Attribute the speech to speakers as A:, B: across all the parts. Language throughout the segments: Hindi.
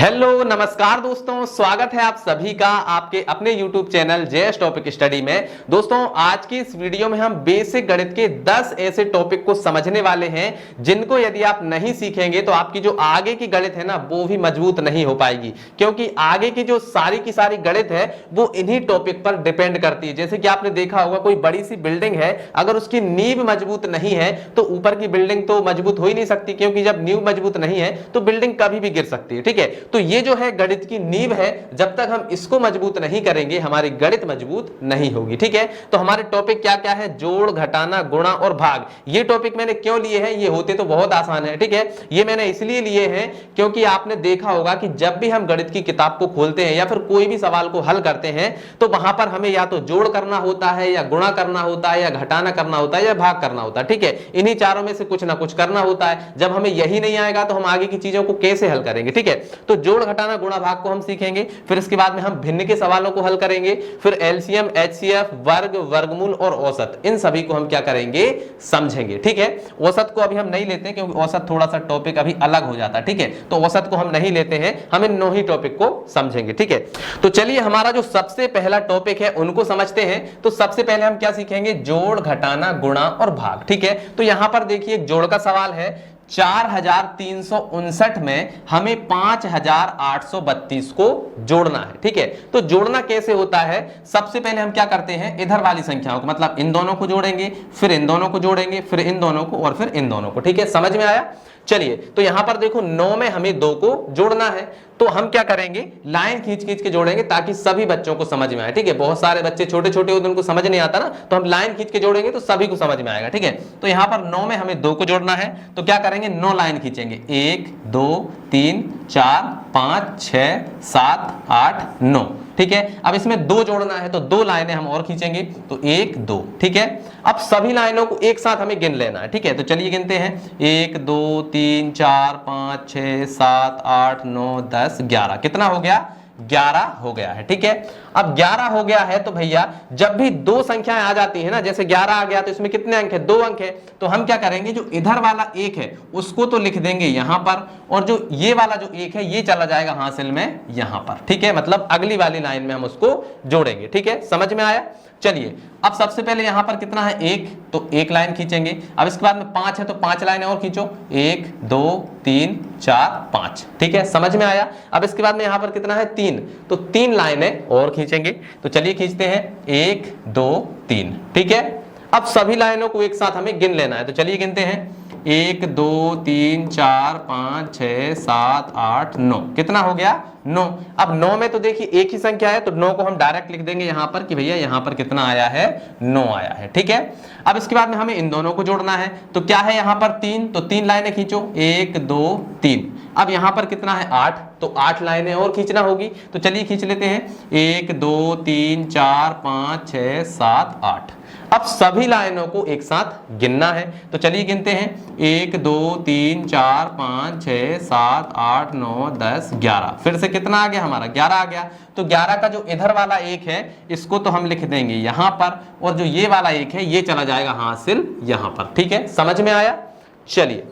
A: हेलो नमस्कार दोस्तों, स्वागत है आप सभी का आपके अपने YouTube channel JS topic study में। दोस्तों आज की इस वीडियो में हम बेसिक गणित के 10 ऐसे टॉपिक को समझने वाले हैं जिनको यदि आप नहीं सीखेंगे तो आपकी जो आगे की गणित है ना वो भी मजबूत नहीं हो पाएगी, क्योंकि आगे की जो सारी की सारी गणित है वो इन्हीं टॉपिक पर डिपेंड करती है। जैसे कि आपने देखा होगा कोई बड़ी सी बिल्डिंग है, अगर उसकी नींव मजबूत नहीं है तो ऊपर की बिल्डिंग तो मजबूत हो ही नहीं सकती, क्योंकि जब नींव मजबूत नहीं है तो बिल्डिंग कभी भी गिर सकती है। ठीक है, तो ये जो है गणित की नींव है, जब तक हम इसको मजबूत नहीं करेंगे हमारी गणित मजबूत नहीं होगी। ठीक है, तो हमारे टॉपिक क्या क्या है? जोड़, घटाना, गुणा और भाग। ये टॉपिक मैंने क्यों लिए हैं? ये होते तो बहुत आसान है। ठीक है, ये मैंने इसलिए लिए हैं क्योंकि आपने देखा होगा कि जब भी हम गणित की किताब को खोलते हैं या फिर कोई भी सवाल को हल करते हैं तो वहां पर हमें या तो जोड़ करना होता है, या गुणा करना होता है, या घटाना करना होता है, या भाग करना होता है। ठीक है, इन्हीं चारों में से कुछ ना कुछ करना होता है। जब हमें यही नहीं आएगा तो हम आगे की चीजों को कैसे हल करेंगे? ठीक है, तो जोड़, घटाना, गुणा, भाग को हम सीखेंगे। फिर इसके बाद में हम भिन्न के सवालों को हल करेंगे। फिर एलसीएम, एचसीएफ, वर्ग, वर्गमूल और औसत, इन सभी को हम क्या करेंगे? समझेंगे। ठीक है, औसत को अभी हम नहीं लेते क्योंकि औसत थोड़ा सा टॉपिक अभी अलग हो जाता है। ठीक है, तो औसत को हम नहीं लेते हैं, हम इन 9 ही टॉपिक को समझेंगे। ठीक है, तो चलिए हमारा जो सबसे पहला टॉपिक है उनको समझते हैं। तो सबसे पहले हम क्या सीखेंगे? जोड़, घटाना, गुणा और भाग। ठीक है, तो यहां पर देखिए जोड़ का सवाल है। 4359 में हमें 5832 को जोड़ना है। ठीक है, तो जोड़ना कैसे होता है? सबसे पहले हम क्या करते हैं? इधर वाली संख्याओं को, मतलब इन दोनों को जोड़ेंगे, फिर इन दोनों को जोड़ेंगे, फिर इन दोनों को और फिर इन दोनों को। ठीक है, समझ में आया? चलिए, तो यहां पर देखो 9 में हमें 2 को जोड़ना है, तो हम क्या करेंगे? लाइन खींच खींच के जोड़ेंगे ताकि सभी बच्चों को समझ में आए। ठीक है, बहुत सारे बच्चे छोटे छोटे होते हैं, उनको समझ नहीं आता ना, तो हम लाइन खींच के जोड़ेंगे तो सभी को समझ में आएगा। ठीक है, तो यहां पर 9 में हमें 2 को जोड़ना है, तो क्या करेंगे? 9 लाइन खींचेंगे। 1 2 3 4 5 6 7 8 9। ठीक है, अब इसमें 2 जोड़ना है तो 2 लाइनें हम और खींचेंगे, तो 1 2। ठीक है, अब सभी लाइनों को एक साथ हमें गिन लेना है। ठीक है, तो चलिए गिनते हैं। 1 2 3 4 5 6 7 8 9 10 11। कितना हो गया? 11 हो गया है। ठीक है, अब 11 हो गया है तो भैया जब भी 2 संख्याएं आ जाती है ना, जैसे 11 आ गया तो इसमें कितने अंक है? 2 अंक है, तो हम क्या करेंगे? जो इधर वाला 1 है उसको तो लिख देंगे यहां पर, और जो ये वाला जो 1 है ये चला जाएगा हासिल में यहां पर। ठीक है, मतलब अगली वाली लाइन में हम उसको जोड़ेंगे। ठीक है, समझ में आया? चलिए, अब सबसे पहले यहां पर कितना है? 1, तो 1 लाइन खींचेंगे। अब इसके बाद में 5 है तो 5 लाइनें और खींचो। 1 2 3 4 5। ठीक है, समझ में आया? अब इसके बाद में यहां पर कितना है? 3, तो 3 लाइनें और खींचेंगे। तो चलिए खींचते हैं। 1 2 3। ठीक है, अब सभी लाइनों को एक साथ हमें गिन लेना है, तो चलिए गिनते हैं। 1 2 3 4 5 6 7 8 9। कितना हो गया? 9। अब 9 में तो देखिए एक ही संख्या है, तो 9 को हम डायरेक्ट लिख देंगे यहां पर कि भैया यहां पर कितना आया है? 9 आया है। ठीक है, अब इसके बाद में हमें इन दोनों को जोड़ना है, तो क्या है यहां पर? 3, तो 3 लाइनें खींचो। 1 2 3। अब यहां पर कितना है? 8, तो 8 लाइनें और खींचना होगी, तो चलिए खींच लेते हैं। 1 2 3 4 5 6 7 8। अब सभी लाइनों को एक साथ गिनना है, तो चलिए गिनते हैं। 1 2 3 4 5 6 7 8 9 10 11। फिर से कितना आ गया हमारा? 11 आ गया। तो 11 का जो इधर वाला 1 है इसको तो हम लिख देंगे यहां पर, और जो ये वाला 1 है ये चला जाएगा हासिल यहां पर। ठीक है, समझ में आया? चलिए,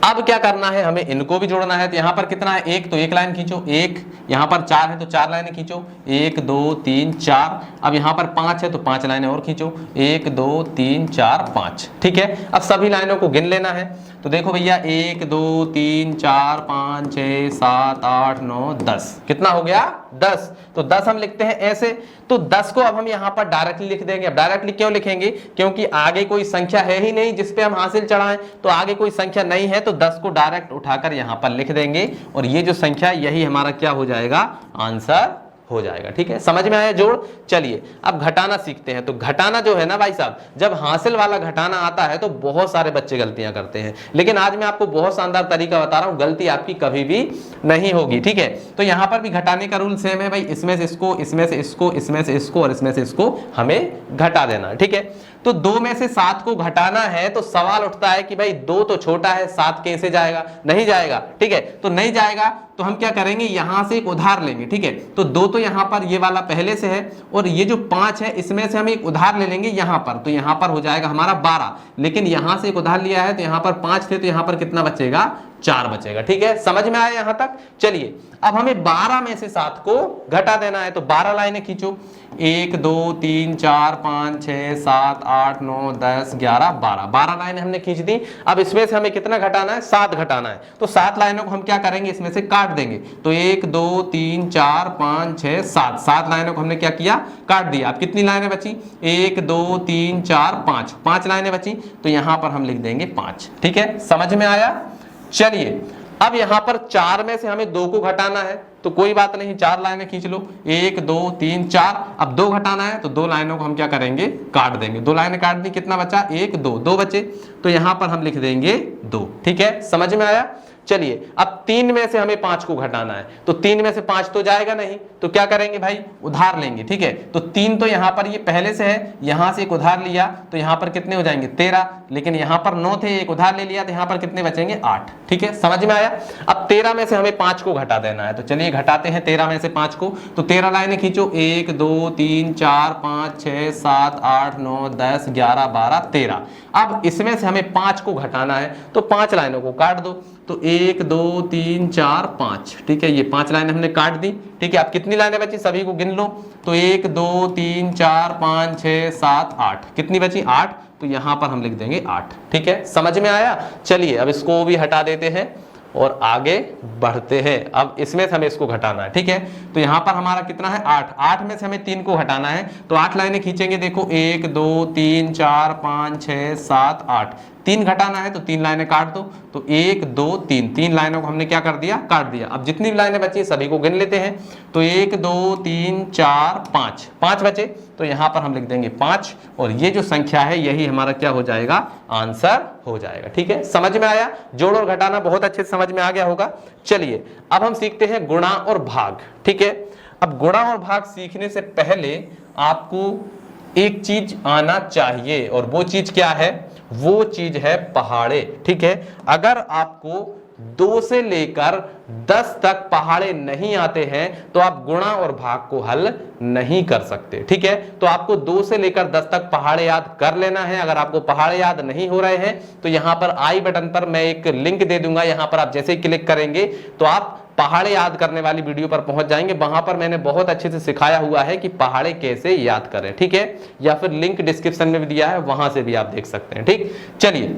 A: अब क्या करना है? हमें इनको भी जोड़ना है, तो यहां पर कितना है? 1, तो 1 लाइन खींचो। 1, यहां पर 4 है तो 4 लाइनें खींचो। 1 2 3 4। अब यहां पर 5 है तो 5 लाइनें और खींचो। 1 2 3 4 5। ठीक है, अब सभी लाइनों को गिन लेना है, तो देखो भैया 1 2 3 4 5 6 7 8 9 10। कितना हो गया? 10। तो 10 हम लिखते हैं ऐसे, तो 10 को अब हम यहां पर डायरेक्टली लिख देंगे। अब डायरेक्टली क्यों लिखेंगे? क्योंकि आगे कोई संख्या है ही नहीं जिसपे हम हासिल चढ़ाएं, तो आगे कोई संख्या नहीं है, तो 10 को डायरेक्ट उठाकर यहां पर लिख देंगे, और ये जो संख्या यही हमारा क्या हो जाएगा? आंसर हो जाएगा। ठीक है, समझ में आया जोड़? चलिए, अब घटाना सीखते हैं। तो घटाना जो है ना भाई साहब, जब हासिल वाला घटाना आता है तो बहुत सारे बच्चे गलतियां करते हैं, लेकिन आज मैं आपको बहुत शानदार तरीका बता रहा हूं, गलती आपकी कभी भी नहीं होगी। ठीक है, तो यहां पर भी घटाने का रूल सेम है भाई, इसमें से इसको, इसमें से इसको, इसमें से इसको और इसमें से इसको हमें घटा देना है। ठीक है, तो 2 में से 7 को घटाना है, तो सवाल उठता है कि भाई 2 तो छोटा है, 7 कैसे जाएगा? नहीं जाएगा। ठीक है, तो नहीं जाएगा तो हम क्या करेंगे? यहां से एक उधार लेंगे। ठीक है, तो 2 तो यहां पर ये वाला पहले से है, और ये जो 5 है इसमें से हम एक उधार ले लेंगे यहां पर, तो यहां पर हो जाएगा हमारा 12। लेकिन यहां से एक उधार लिया है तो यहां पर 5 थे, तो यहां पर कितना बचेगा? 4 बचेगा। ठीक है, समझ में आया यहां तक। चलिए अब हमें 12 में से 7 को घटा देना है, तो 12 लाइनें खींचो, 1 2 3 4 5 6 7 8 9 10 11 12, 12 लाइनें हमने खींच दी। अब इसमें से हमें कितना घटाना है, 7 घटाना है, तो 7 लाइनों को हम क्या करेंगे, इसमें से काट देंगे। तो 1 2 3 4 5 6 7, 7 लाइनों को हमने क्या किया, काट दिया। अब कितनी लाइनें बची, 1 2 3 4 5, 5 लाइनें बची, तो यहां पर हम लिख देंगे 5। ठीक है, समझ में आया। चलिए अब यहां पर 4 में से हमें 2 को घटाना है, तो कोई बात नहीं, 4 लाइनें खींच लो, 1 2 3 4। अब 2 घटाना है, तो 2 लाइनों को हम क्या करेंगे, काट देंगे। 2 लाइनें काट दी, कितना बचा, 1 2, 2 बचे, तो यहां पर हम लिख देंगे 2। ठीक है, समझ में आया। चलिए अब 3 में से हमें 5 को घटाना है, तो 3 में से 5 तो जाएगा नहीं, तो क्या करेंगे भाई, उधार लेंगे। ठीक है, तो 3 तो यहां पर ये पहले से है, यहां से एक उधार लिया, तो यहां पर कितने हो जाएंगे, 13, लेकिन यहां पर 9 थे, एक उधार ले लिया, तो यहां पर कितने बचेंगे, 8। ठीक है, समझ में आया। अब 13 में से हमें 5 को घटा देना है, तो चलिए घटाते हैं 13 में से 5 को। तो 13 लाइनें खींचो, 1 2 3 4 5 6 7 8 9 10 11 12 13। अब इसमें से हमें 5 को घटाना है, तो 5 लाइनों को काट दो, तो 1 2 3 4 5। ठीक है, ये 5 लाइनें हमने काट दी। ठीक है, अब कितनी लाइनें बची, सभी को गिन लो, तो 1 2 3 4 5 6 7 8, कितनी बची, 8, तो यहां पर हम लिख देंगे 8। ठीक है, समझ में आया। चलिए अब इसको भी हटा देते हैं और आगे बढ़ते हैं। अब इसमें से हमें इसको घटाना है। ठीक है, तो यहां पर हमारा कितना है, 8, 8 में से हमें 3 को घटाना है, तो 8 लाइनें खींचेंगे। देखो 1 2 3 4 5 6 7 8, 3 घटाना है, तो 3 लाइनें काट दो, तो 1 2 3, 3 लाइनों को हमने क्या कर दिया, काट दिया। अब जितनी भी लाइनें बची सभी को गिन लेते हैं, तो 1 2 3 4 5, 5 बचे, तो यहां पर हम लिख देंगे 5, और ये जो संख्या है यही हमारा क्या हो जाएगा, आंसर हो जाएगा। ठीक है, समझ में आया। जोड़ और घटाना बहुत अच्छे से समझ में आ गया होगा। चलिए अब हम सीखते हैं गुणा और भाग। ठीक है, अब गुणा और भाग सीखने से पहले आपको एक चीज आना चाहिए, और वो चीज क्या है, वो चीज है पहाड़े। ठीक है, अगर आपको 2 से लेकर 10 तक पहाड़े नहीं आते हैं तो आप गुणा और भाग को हल नहीं कर सकते। ठीक है, तो आपको 2 से लेकर 10 तक पहाड़े याद कर लेना है। अगर आपको पहाड़े याद नहीं हो रहे हैं तो यहां पर आई बटन पर मैं एक लिंक दे दूंगा, यहां पर आप जैसे ही क्लिक करेंगे तो आप पहाड़े याद करने वाली वीडियो पर पहुंच जाएंगे। वहां पर मैंने बहुत अच्छे से सिखाया हुआ है कि पहाड़े कैसे याद करें। ठीक है, या फिर लिंक डिस्क्रिप्शन में भी दिया है, वहां से भी आप देख सकते हैं। ठीक, चलिए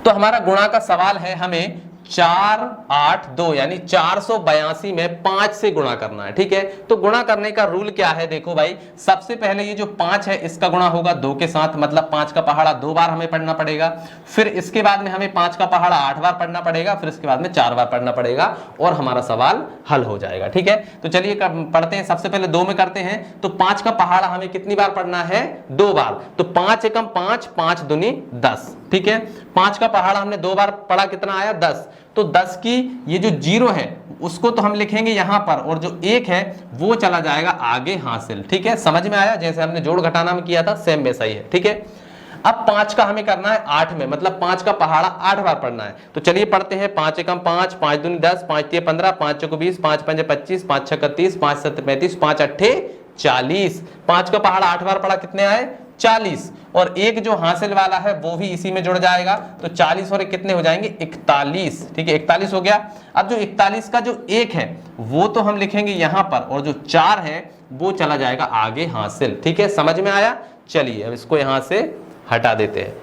A: तो हमारा गुणा का सवाल है, हमें 4 8 2 यानी 482 में 5 से गुणा करना है। ठीक है, तो गुणा करने का रूल क्या है, देखो भाई, सबसे पहले ये जो 5 है इसका गुणा होगा 2 के साथ, मतलब 5 का पहाड़ा 2 बार हमें पढ़ना पड़ेगा। फिर इसके बाद में हमें 5 का पहाड़ा 8 बार पढ़ना पड़ेगा, फिर इसके बाद में 4 बार पढ़ना पड़ेगा, और हमारा सवाल हल हो जाएगा। ठीक है, तो चलिए पढ़ते हैं। सबसे पहले 2 में करते हैं, तो 5 का पहाड़ा हमें कितनी बार पढ़ना है, 2 बार, तो 5 एकम 5, 5 दूनी 10। ठीक है, 5 का पहाड़ा हमने 2 बार पढ़ा, कितना आया, 10, तो 10 की ये जो 0 है उसको तो हम लिखेंगे यहां पर, और जो 1 है वो चला जाएगा आगे हासिल। ठीक है, समझ में आया, जैसे हमने जोड़ घटाना में किया था सेम वैसा ही है। ठीक है, अब 5 का हमें करना है 8 में, मतलब 5 का पहाड़ा 8 बार पढ़ना है, तो चलिए पढ़ते हैं। 5 एकम 5, 5 दूनी 10, 5 तिया 15, 5 चौको 20, 5 पंजे 25, 5 छक्का 30, 5 सत्ते 35, 5 अट्ठे 40। 5 का पहाड़ा 8 बार पढ़ा, कितने आए, 40, और एक जो हासिल वाला है वो भी इसी में जुड़ जाएगा, तो 40 और कितने हो जाएंगे, 41। ठीक है, 41 हो गया। अब जो 41 का जो 1 है वो तो हम लिखेंगे यहां पर, और जो 4 है वो चला जाएगा आगे हासिल। ठीक है, समझ में आया। चलिए अब इसको यहां से हटा देते हैं।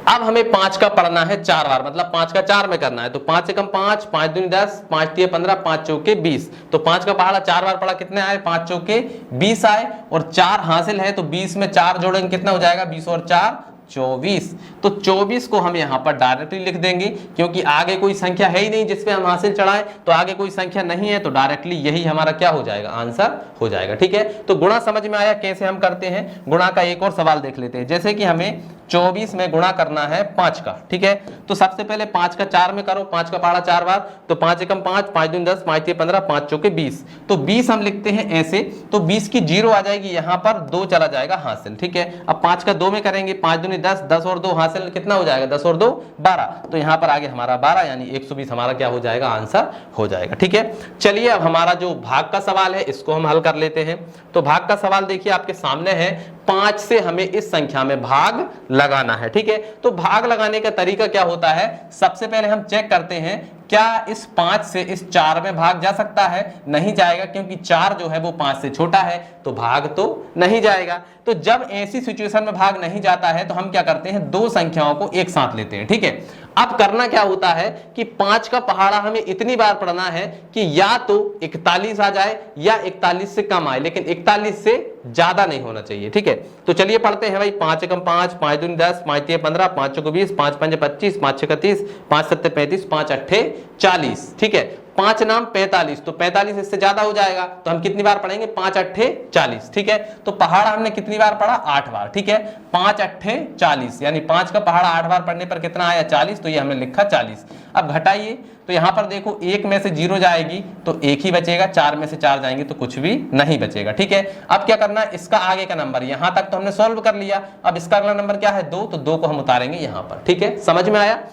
A: अब हमें 5 का पढ़ना है 4 बार, मतलब 5 का 4 में करना है, तो 5 एकम 5, 5 दूनी 10, 5 तिया 15, 5 चौके 20, तो 5 का पहाड़ा 4 बार पढ़ा, कितने आए, 5 चौके 20 आए, और 4 हासिल है, तो 20 में 4 जोड़ेंगे, कितना हो जाएगा, 20 और 4 24। तो 24 को हम यहां पर डायरेक्टली लिख देंगे, क्योंकि आगे कोई संख्या है ही नहीं जिसपे हम हासिल चढ़ाएं, तो आगे कोई संख्या नहीं है, तो डायरेक्टली यही हमारा क्या हो जाएगा, आंसर हो जाएगा। ठीक है, तो गुणा समझ में आया कैसे हम करते हैं। गुणा का एक और सवाल देख लेते हैं, जैसे कि हमें 24 में गुणा करना है 5 का। ठीक है, तो सबसे पहले 5 का 4 में करो, 5 का पहाड़ा 4 बार, तो 5 एकम 5, 5 दूनी 10, 5 तिया 15, 5 चौके 20, तो 20 हम लिखते हैं ऐसे, तो 20 की 0 आ जाएगी यहां पर, 2 चला जाएगा हासिल। ठीक है, अब 5 का 2 में करेंगे, 5 दूनी 10, 10 और 2 हासिल, कितना हो जाएगा, 10 और 2 12, तो यहां पर आगे हमारा 12 यानी 120 हमारा क्या हो जाएगा, आंसर हो जाएगा। ठीक है, चलिए अब हमारा जो भाग का सवाल है इसको हम हल कर लेते हैं। तो भाग का सवाल देखिए आपके सामने है, 5 से हमें इस संख्या में भाग लगाना है। ठीक है, तो भाग लगाने का तरीका क्या होता है, सबसे पहले हम चेक करते हैं क्या इस 5 से इस 4 में भाग जा सकता है, नहीं जाएगा, क्योंकि 4 जो है वो 5 से छोटा है, तो भाग तो नहीं जाएगा। तो जब ऐसी सिचुएशन में भाग नहीं जाता है तो हम क्या करते हैं, दो संख्याओं को एक साथ लेते हैं। ठीक है, अब करना क्या होता है कि 5 का पहाड़ा हमें इतनी बार पढ़ना है कि या तो 41 आ जाए या 41 से कम आए, लेकिन 41 से ज्यादा नहीं होना चाहिए। ठीक है, तो चलिए पढ़ते हैं भाई। 5 एकम 5, 5 दूनी 10, 5 तिया 15, 5 चौको 20, 5 पंजे 25, 5 छक्के 30, 5 सत्ते 35, 5 अट्ठे 40। ठीक है, 5 नाम 45, तो 45 इससे ज्यादा हो जाएगा, तो हम कितनी बार पढ़ेंगे, 5 अट्ठे 40। ठीक है, तो पहाड़ा हमने कितनी बार पढ़ा, 8 बार। ठीक है, 5 अट्ठे 40, यानी 5 का पहाड़ा 8 बार पढ़ने पर कितना आया, 40, तो ये हमने लिखा 40। अब घटाइए, तो यहां पर देखो 1 में से 0 जाएगी तो 1 ही बचेगा, 4 में से 4 जाएंगे तो कुछ भी नहीं बचेगा। ठीक है, अब क्या करना है, इसका आगे का नंबर, यहां तक तो हमने सॉल्व कर लिया, अब इसका अगला नंबर क्या है, 2, तो 2 को हम उतारेंगे यहां पर। ठीक है, समझ में आया।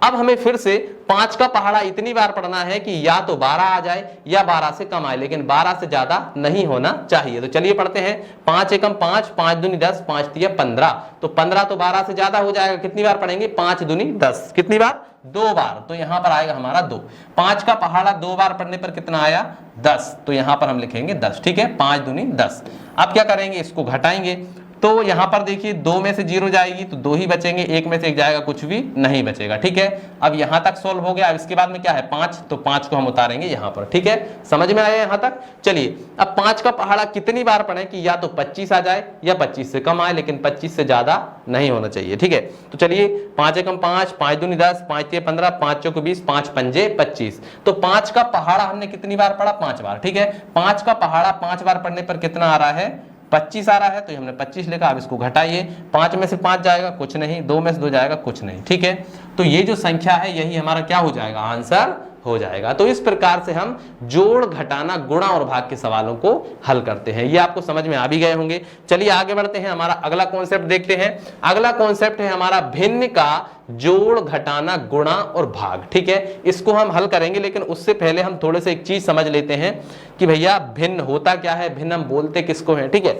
A: अब हमें फिर से 5 का पहाड़ा इतनी बार पढ़ना है कि या तो 12 आ जाए या 12 से कम आए, लेकिन 12 से ज्यादा नहीं होना चाहिए। तो चलिए पढ़ते हैं। 5 एकम 5, 5 दूनी 10, 5 तिया 15, तो 15 तो 12 से ज्यादा हो जाएगा, कितनी बार पढ़ेंगे, 5 दूनी 10, कितनी बार, 2 बार, तो यहां पर आएगा हमारा 2। 5 का पहाड़ा 2 बार पढ़ने पर कितना आया, 10, तो यहां पर हम लिखेंगे 10। ठीक है, 5 दूनी 10। अब क्या करेंगे, इसको घटाएंगे, तो यहां पर देखिए 2 में से 0 जाएगी तो 2 ही बचेंगे, 1 में से 1 जाएगा, कुछ भी नहीं बचेगा। ठीक है, अब यहां तक सोल्व हो गया। अब इसके बाद में क्या है, 5, तो 5 को हम उतारेंगे यहां पर। ठीक है, समझ में आया यहां तक। चलिए, अब 5 का पहाड़ा कितनी बार पढ़े कि या तो 25 आ जाए या 25 से कम आए, लेकिन 25 से ज्यादा नहीं होना चाहिए। ठीक है, तो चलिए 5 एकम 5, 5 दूनी 10, 5 तिया 15, 5 चौको 20, 5 पंजे 25, तो 5 का पहाड़ा हमने कितनी बार पढ़ा, 5 बार। ठीक है, 5 का पहाड़ा 5 बार पढ़ने पर कितना आ रहा है, 25 आ रहा है, तो हमने 25 लिखा। अब इसको घटाइए, 5 में से 5 जाएगा, कुछ नहीं, 2 में से 2 जाएगा, कुछ नहीं। ठीक है, तो ये जो संख्या है यही हमारा क्या हो जाएगा, आंसर हो जाएगा। तो इस प्रकार से हम जोड़, घटाना, गुणा और भाग के सवालों को हल करते हैं। ये आपको समझ में आ भी गए होंगे। चलिए आगे बढ़ते हैं, हमारा अगला कॉन्सेप्ट देखते हैं। अगला कॉन्सेप्ट है हमारा भिन्न का जोड़, घटाना, गुणा और भाग। ठीक है, इसको हम हल करेंगे, लेकिन उससे पहले हम थोड़े से एक चीज समझ लेते हैं कि भैया भिन्न होता क्या है, भिन्न हम बोलते किसको हैं। ठीक है,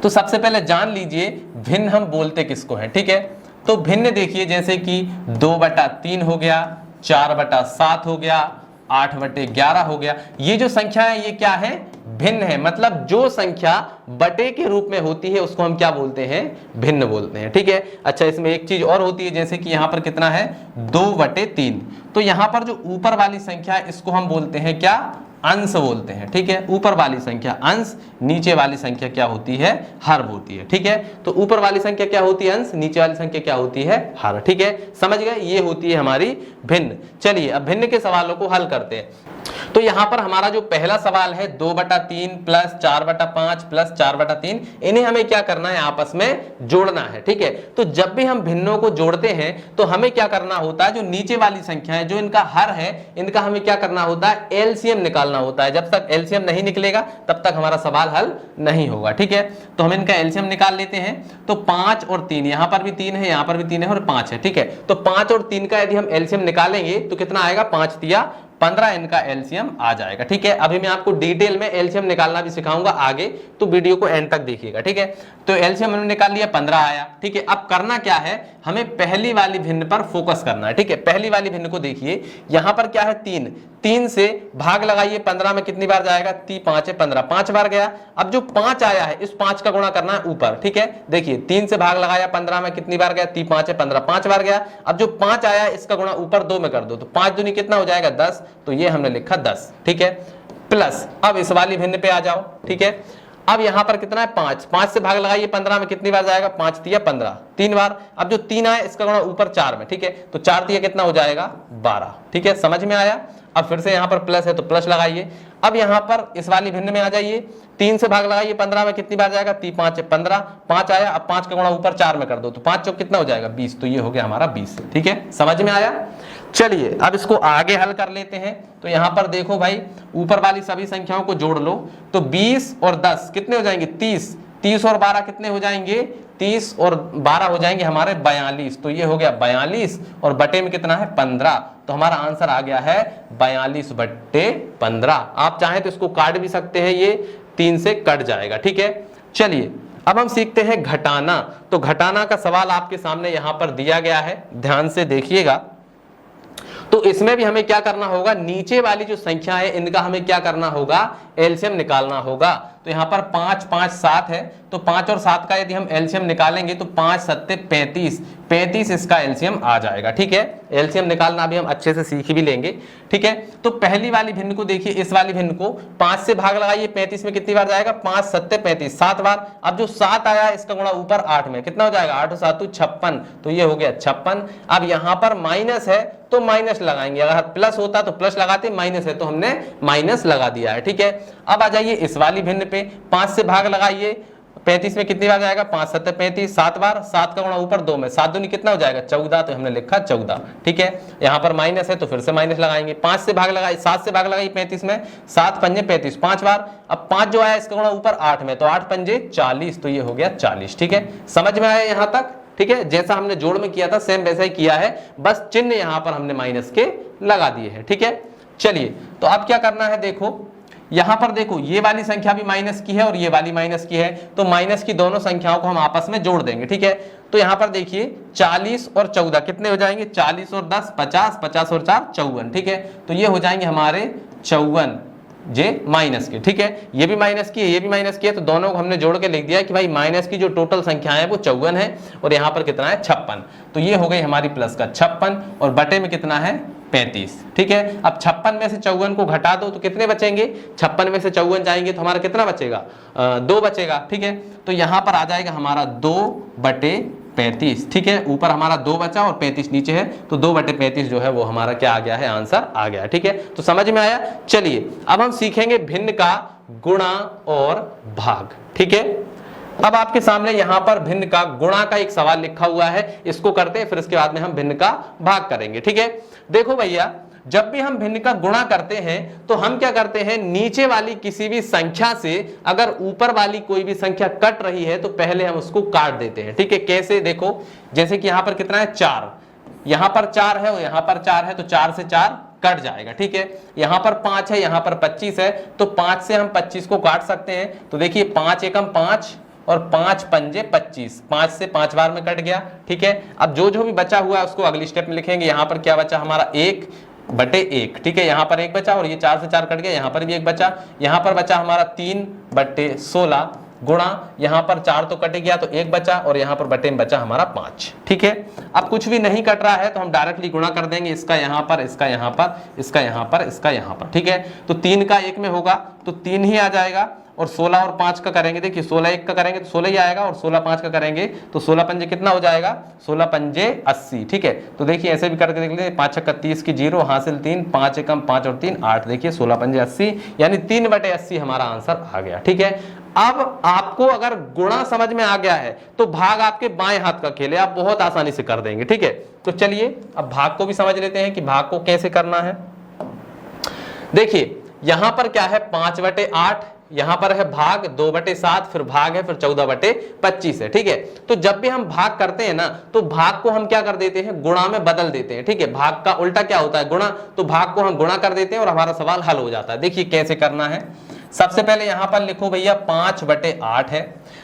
A: तो सबसे पहले जान लीजिए भिन्न हम बोलते किसको हैं। ठीक है, तो भिन्न देखिए जैसे कि 2/3 हो गया, 4/7 हो गया, 8/11 हो गया। ये जो संख्या है ये क्या है, भिन्न है। मतलब जो संख्या बटे के रूप में होती है उसको हम क्या बोलते हैं, भिन्न बोलते हैं। ठीक है, अच्छा इसमें एक चीज और होती है, जैसे कि यहां पर कितना है, 2/3, तो यहां पर जो ऊपर वाली संख्या है इसको हम बोलते हैं क्या, अंश बोलते हैं। ठीक है, ऊपर वाली संख्या अंश, नीचे वाली संख्या क्या होती है, हर होती है। ठीक है, तो ऊपर वाली संख्या क्या होती है, अंश, नीचे वाली संख्या क्या होती है, हर। ठीक है, समझ गए, ये होती है हमारी भिन्न। चलिए अब भिन्न के सवालों को हल करते हैं। तो यहां पर हमारा जो पहला सवाल है 2/3 प्लस 4/5 प्लस 4/3, इन्हें हमें क्या करना है, आपस में जोड़ना है। ठीक है, तो जब भी हम भिन्नों को जोड़ते हैं तो हमें क्या करना होता है, जो नीचे वाली संख्या है, जो इनका हर है, इनका हमें क्या करना होता है, एलसीएम निकालना होता है। जब तक एलसीएम नहीं निकलेगा तब तक हमारा सवाल हल नहीं होगा। ठीक है, तो हम इनका एलसीएम निकाल लेते हैं। तो 5 और 3, यहां पर भी 3 है, यहां पर भी 3 है और 5 है। ठीक है, तो 5 और 3 का यदि हम एलसीएम निकालेंगे तो कितना आएगा, 5 तिया 15 इनका एलसीएम आ जाएगा। ठीक है, अभी मैं आपको डिटेल में एलसीएम निकालना भी सिखाऊंगा आगे, तो वीडियो को एंड तक देखिएगा। ठीक है, तो एलसीएम हमने निकाल लिया, 15 आया। ठीक है, अब करना क्या है, हमें पहली वाली भिन्न पर फोकस करना है। ठीक है, पहली वाली भिन्न को देखिए, यहां पर क्या है, 3 से भाग लगाइए, 15 में कितनी बार जाएगा, 5 है 15, 5 बार गया। अब जो 5 आया है इस 5 का गुणा करना है ऊपर। ठीक है, देखिए 3 से भाग लगाया, 15 में कितनी बार गया, 5 है 15, 5 बार गया। अब जो 5 आया इसका गुणा ऊपर 2 में कर दो, तो 5 दूनी कितना हो जाएगा, 10, तो ये हमने लिखा 10। ठीक है, प्लस अब इस वाली भिन्न पे आ जाओ। ठीक है, अब यहां पर कितना है, 5 से भाग लगाइए, 15 में कितनी बार जाएगा, 5 तिया 15, 3 बार। अब जो 3 आया इसका गुणा ऊपर 4 में। ठीक है, तो 4 तिया कितना हो जाएगा, 12। ठीक है, समझ में आया। अब फिर से यहां पर प्लस है तो प्लस लगाइए। अब यहां पर इस वाली भिन्न में आ जाइए, 3 से भाग लगाइए, 15 में कितनी बार जाएगा, 5 है 15, 5 आया। अब 5 का गुणा ऊपर 4 में कर दो, तो 5 चौक कितना हो जाएगा, 20, तो ये हो गया हमारा 20। ठीक है, समझ में आया। चलिए अब इसको आगे हल कर लेते हैं। तो यहां पर देखो भाई, ऊपर वाली सभी संख्याओं को जोड़ लो, तो 20 और 10 कितने हो जाएंगे, 30, 30 और 12 कितने हो जाएंगे, 30 और 12 हो जाएंगे हमारे 42, तो ये हो गया 42 और बटे में कितना है, 15, तो हमारा आंसर आ गया है 42/15। आप चाहें तो इसको काट भी सकते हैं, ये 3 से कट जाएगा। ठीक है, चलिए अब हम सीखते हैं घटाना। तो घटाना का सवाल आपके सामने यहां पर दिया गया है, ध्यान से देखिएगा। तो इसमें भी हमें क्या करना होगा, नीचे वाली जो संख्या है इनका हमें क्या करना होगा, एलसीएम निकालना होगा। तो यहाँ पर 5 5 7 है, तो 5 और 7 का यदि हम एलसीएम निकालेंगे तो 5 7 35, 35 इसका एलसीएम आ जाएगा। ठीक है, एलसीएम निकालना भी हम अच्छे से सीख भी लेंगे। ठीक है, तो पहली वाली भिन्न को देखिए, इस वाली भिन्न को 5 से भाग लगाइए, 35 में कितनी बार जाएगा, 5 7 35, 7 बार। अब जो 7 आया इसका गुणा ऊपर 8 में, कितना हो जाएगा, 8 और 7 56, तो ये हो गया 56। अब यहाँ पर माइनस है तो माइनस लगाएंगे, अगर प्लस होता तो प्लस लगाते, माइनस है तो हमने माइनस लगा दिया है। ठीक है, अब आ जाइए इस वाली भिन्न पे, 5 से भाग लगाइए, 35 में कितनी बार जाएगा, 5 7 35, 7 बार, 7 का गुणा ऊपर 2 में, 7 दूनी कितना हो जाएगा, 14, तो हमने लिखा 14। ठीक है, यहाँ पर माइनस है तो फिर से माइनस लगाएंगे, 5 से भाग लगाइए, 7 से भाग लगाइए 35 में, 7 पंजे 35, 5 बार। अब 5 जो आया इसका गुणा ऊपर 8 में, तो 8 पंजे 40, तो ये हो गया 40। ठीक है, समझ में आया यहाँ तक। ठीक है, जैसा हमने जोड़ में किया था सेम वैसा ही किया है, बस चिन्ह यहां पर हमने माइनस के लगा दिए हैं। ठीक है, चलिए तो अब क्या करना है, देखो यहां पर देखो ये वाली संख्या भी माइनस की है और ये वाली माइनस की है, तो माइनस की दोनों संख्याओं को हम आपस में जोड़ देंगे। ठीक है, तो यहां पर देखिए 40 और 14 कितने हो जाएंगे, 40 और 10 50, 50 और 4 54। ठीक है, तो ये हो जाएंगे हमारे 54 जे माइनस के। ठीक है, ये भी माइनस की है, ये भी माइनस की है, तो दोनों को हमने जोड़ के लिख दिया कि भाई माइनस की जो टोटल संख्या है वो 54 है और यहाँ पर कितना है 56, तो ये हो गई हमारी प्लस का 56 और बटे में कितना है 35। ठीक है, अब 56 में से 54 को घटा दो तो कितने बचेंगे, 56 में से 54 जाएंगे तो हमारा कितना बचेगा, 2 बचेगा। ठीक है, तो यहाँ पर आ जाएगा हमारा 2 बटे 35। ठीक है, ऊपर हमारा 2 बचा और 35 नीचे है, तो 2 बटे 35 जो है वो हमारा क्या आ गया है, आंसर आ गया। ठीक है, तो समझ में आया। चलिए अब हम सीखेंगे भिन्न का गुणा और भाग। ठीक है, अब आपके सामने यहां पर भिन्न का गुणा का एक सवाल लिखा हुआ है, इसको करते हैं, फिर इसके बाद में हम भिन्न का भाग करेंगे। ठीक है, देखो भैया जब भी हम भिन्न का गुणा करते हैं तो हम क्या करते हैं, नीचे वाली किसी भी संख्या से अगर ऊपर वाली कोई भी संख्या कट रही है तो पहले हम उसको काट देते हैं। ठीक है, कैसे, देखो जैसे कि यहां पर कितना है 4, यहां पर 4 है और यहां पर 4 है, तो 4 से 4 कट जाएगा। ठीक है, यहां पर 5 है, यहां पर 25 है, तो 5 से हम 25 को काट सकते हैं। तो देखिए 5 एकम 5 और 5 पंजे 25, 5 से 5 बार में कट गया। ठीक है, अब जो भी बचा हुआ है उसको अगली स्टेप में लिखेंगे। यहां पर क्या बचा हमारा 1 बटे 1। ठीक है, यहां पर 1 बचा और ये 4 से 4 कट गया, यहां पर भी 1 बचा, यहां पर बचा हमारा 3 बटे 16 गुणा, यहां पर 4 तो कट गया तो 1 बचा और यहां पर बटे में बचा हमारा 5। ठीक है, अब कुछ भी नहीं कट रहा है तो हम डायरेक्टली गुणा कर देंगे, इसका यहां पर, इसका यहां पर, इसका यहां पर, इसका यहां पर। ठीक है, तो 3 का 1 में होगा तो 3 ही आ जाएगा, और 16 और 5 का करेंगे, देखिए 16 1 का करेंगे तो 16 ही आएगा, और 16 5 का करेंगे तो 16 पंजे कितना हो जाएगा, 16 पंजे 80। ठीक है, तो देखिए ऐसे भी करके देख लीजिए, 5 छक्का 30 की 0 हासिल 3, 5 एकम 5 और 3 8, देखिए 16 पंजे 80, यानी 3 बटे 80 हमारा आंसर आ गया। ठीक है, अब आपको अगर गुणा समझ में आ गया है तो भाग आपके बाएं हाथ का खेल है, आप बहुत आसानी से कर देंगे। ठीक है, तो चलिए अब भाग को भी समझ लेते हैं कि भाग को कैसे करना है। देखिए यहां पर क्या है 5 बटे 8, यहां पर है भाग 2 बटे 7, फिर भाग है, फिर 14 बटे 25 है। ठीक है, तो जब भी हम भाग करते हैं ना तो भाग को हम क्या कर देते हैं, गुणा में बदल देते हैं। ठीक है, भाग का उल्टा क्या होता है, गुणा, तो भाग को हम गुणा कर देते हैं और हमारा सवाल हल हो जाता है। देखिए कैसे करना है, सबसे पहले यहां पर लिखो भैया 5 बटे 8 है,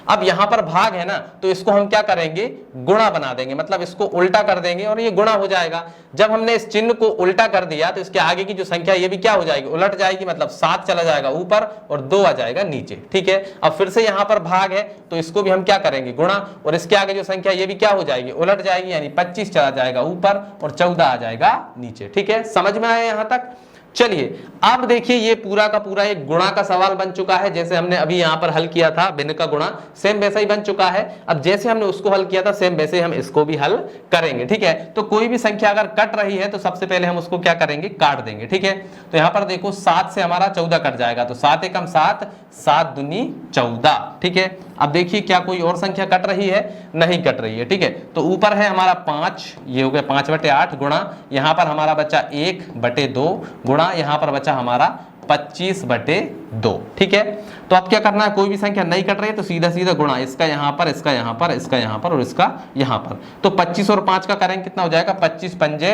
A: अब यहां पर भाग है ना तो इसको हम क्या करेंगे, गुणा बना देंगे, मतलब इसको उल्टा कर देंगे और ये गुणा हो जाएगा। जब हमने इस चिन्ह को उल्टा कर दिया तो इसके आगे की जो संख्या ये भी क्या हो जाएगी, उलट जाएगी, मतलब 7 चला जाएगा ऊपर और 2 आ जाएगा नीचे। ठीक है, अब फिर से यहां पर भाग है तो इसको भी हम क्या करेंगे, गुणा, और इसके आगे जो संख्या ये भी क्या हो जाएगी, उलट जाएगी, यानी 25 चला जाएगा ऊपर और 14 आ जाएगा नीचे। ठीक है, समझ में आया यहां तक। चलिए अब देखिए ये पूरा का पूरा एक गुणा का सवाल बन चुका है, जैसे हमने अभी यहां पर हल किया था भिन्न का गुणा, सेम वैसा ही बन चुका है। अब जैसे हमने उसको हल किया था सेम वैसे हम इसको भी हल करेंगे। ठीक है, तो कोई भी संख्या अगर कट रही है तो सबसे पहले हम उसको क्या करेंगे, काट देंगे। ठीक है, तो यहां पर देखो 7 से हमारा 14 कट जाएगा, तो 7 एकम 7, 7 दूनी 14। ठीक है, अब देखिए क्या कोई और संख्या कट रही है, नहीं कट रही है। ठीक है, तो ऊपर है हमारा 5, ये हो गया 5 बटे 8 गुणा, यहां पर हमारा बचा 1 बटे 2 गुणा, यहां पर बचा हमारा 25 बटे 2। ठीक है, तो अब क्या करना है, कोई भी संख्या नहीं कट रही है तो सीधा सीधा गुणा, इसका यहां पर, इसका यहां पर, इसका यहां पर और इसका यहां पर। तो 25 और 5 का करेंगे कितना हो जाएगा, 25 पंजे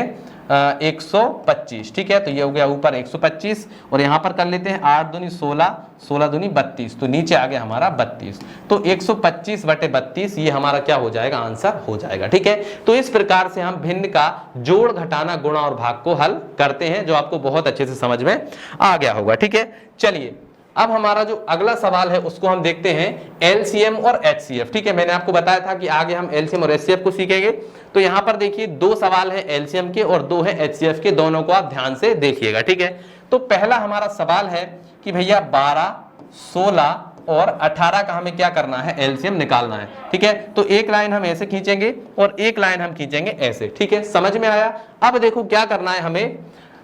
A: 125, ठीक है। तो ये हो गया ऊपर 125 और यहाँ पर कर लेते हैं 8 दूनी 16, 16 दूनी 32, तो नीचे आ गया हमारा 32। तो 125/32 ये हमारा क्या हो जाएगा, आंसर हो जाएगा, ठीक है। तो इस प्रकार से हम भिन्न का जोड़, घटाना, गुणा और भाग को हल करते हैं, जो आपको बहुत अच्छे से समझ में आ गया होगा, ठीक है। चलिए अब हमारा जो अगला सवाल है उसको हम देखते हैं एलसीएम और एचसीएफ, ठीक है। मैंने आपको बताया था कि आगे हम एलसीएम और एचसीएफ को सीखेंगे। तो यहाँ पर देखिए 2 सवाल है एलसीएम के और 2 है एचसीएफ के, दोनों को आप ध्यान से देखिएगा, ठीक है। तो पहला हमारा सवाल है कि भैया 12, 16 और 18 का हमें क्या करना है, एलसीएम निकालना है, ठीक है। तो एक लाइन हम ऐसे खींचेंगे और एक लाइन हम खींचेंगे ऐसे, ठीक है। समझ में आया। अब देखो क्या करना है,